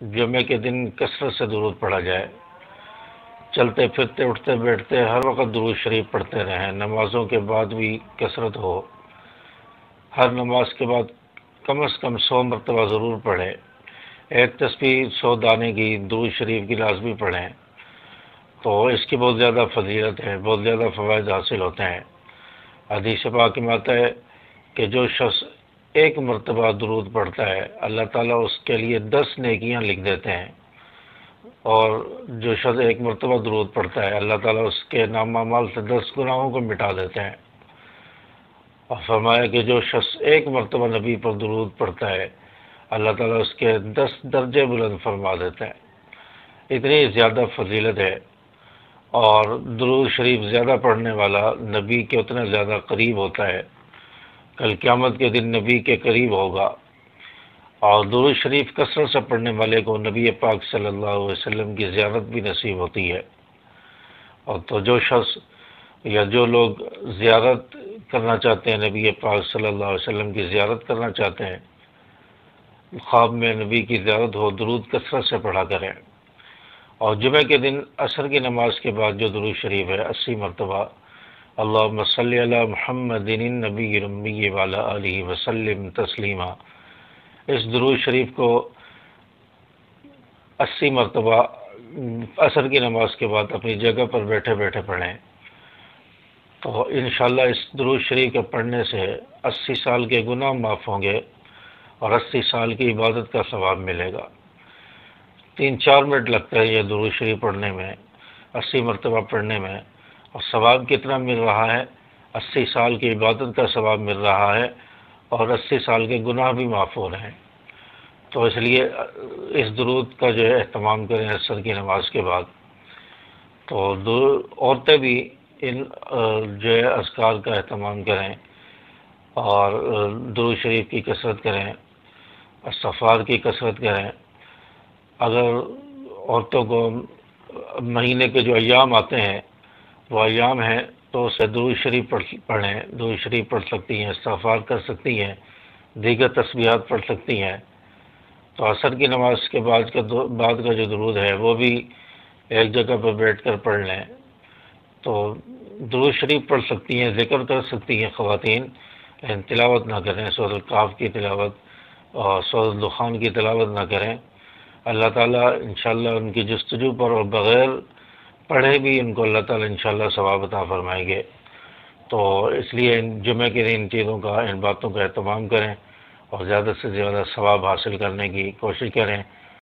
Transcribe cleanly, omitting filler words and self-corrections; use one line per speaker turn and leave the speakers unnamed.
جمعے کے دن کثرت سے درود پڑھا جائے، چلتے پھرتے اٹھتے بیٹھتے ہر وقت درود شریف پڑھتے رہیں، نمازوں کے بعد بھی کثرت ہو، ہر نماز کے بعد کم از کم 100 مرتبہ ضرور پڑھیں، ایک تسبیح 100 دانے کی درود شریف کی لازمی پڑھیں، تو اس کی بہت زیادہ فضیلت ہے، بہت زیادہ فوائد حاصل ہوتے ہیں۔ حدیث پاک میں آتا ہے کہ جو شخص ایک مرتبہ درود پڑھتا ہے اللہ تعالیٰ اس کے لیے 10 نیکیاں لکھ دیتے ہیں، اور جو شخص ایک مرتبہ درود پڑھتا ہے اللہ تعالیٰ اس کے نامہ اعمال سے 10 گناہوں کو مٹا دیتے ہیں۔ اور فرمایا کہ جو شخص ایک مرتبہ نبی پر درود پڑھتا ہے اللہ تعالیٰ اس کے 10 درجے بلند فرما دیتے ہیں۔ اتنی زیادہ فضیلت ہے، اور درود شریف زیادہ پڑھنے والا نبی کے اتنا زیادہ قریب ہوتا ہے، کل قیامت کے دن نبی کے قریب ہوگا۔ اور درود شریف کثرت سے پڑھنے والے کو نبی پاک صلی اللہ علیہ وسلم کی زیارت بھی نصیب ہوتی ہے۔ اور تو جو شخص یا جو لوگ زیارت کرنا چاہتے ہیں، نبی پاک صلی اللہ علیہ وسلم کی زیارت کرنا چاہتے ہیں، خواب میں نبی کی زیارت ہو، درود کثرت سے پڑھا کریں۔ اور جمعہ کے دن عصر کی نماز کے بعد جو درود شریف ہے 80 مرتبہ، اللہم صلی علی محمد النبی الامی وعلی آلہ وسلم تسلیما، اس درود شریف کو 80 مرتبہ عصر کی نماز کے بعد اپنی جگہ پر بیٹھے بیٹھے پڑھیں، تو انشاءاللہ اس درود شریف کے پڑھنے سے 80 سال کے گناہ معاف ہوں گے اور 80 سال کی عبادت کا ثواب ملے گا۔ 3-4 منٹ لگتا ہے یہ درود شریف پڑھنے میں، 80 مرتبہ پڑھنے میں، اور ثواب کتنا مل رہا ہے؟ 80 سال کی عبادت کا ثواب مل رہا ہے، اور 80 سال کے گناہ بھی معاف ہو رہے ہیں۔ تو اس لیے اس درود کا جو ہے اہتمام کریں عصر کی نماز کے بعد۔ تو عورتیں بھی ان جو ہے اذکار کا اہتمام کریں، اور درود شریف کی کثرت کریں، استغفار کی کثرت کریں۔ اگر عورتوں کو مہینے کے جو ایام آتے ہیں وہ ایام ہیں تو اسے درود شریف پڑھیں، درود شریف پڑھ سکتی ہیں، استغفار کر سکتی ہیں، دیگر تسبیحات پڑھ سکتی ہیں۔ تو عصر کی نماز کے بعد کا جو درود ہے وہ بھی ایک جگہ پر بیٹھ کر پڑھ لیں، تو درود شریف پڑھ سکتی ہیں، ذکر کر سکتی ہیں خواتین، تلاوت نہ کریں، سورۃ القاف کی تلاوت اور سورۃ الدخان کی تلاوت نہ کریں۔ اللہ تعالیٰ انشاءاللہ ان کی جستجو پر اور بغیر پڑھے بھی ان کو اللہ تعالیٰ انشاءاللہ ثواب عطا فرمائیں گے۔ تو اس لیے جمعہ کے دن ان چیزوں کا، ان باتوں کا اہتمام کریں اور زیادہ سے زیادہ ثواب حاصل کرنے کی کوشش کریں۔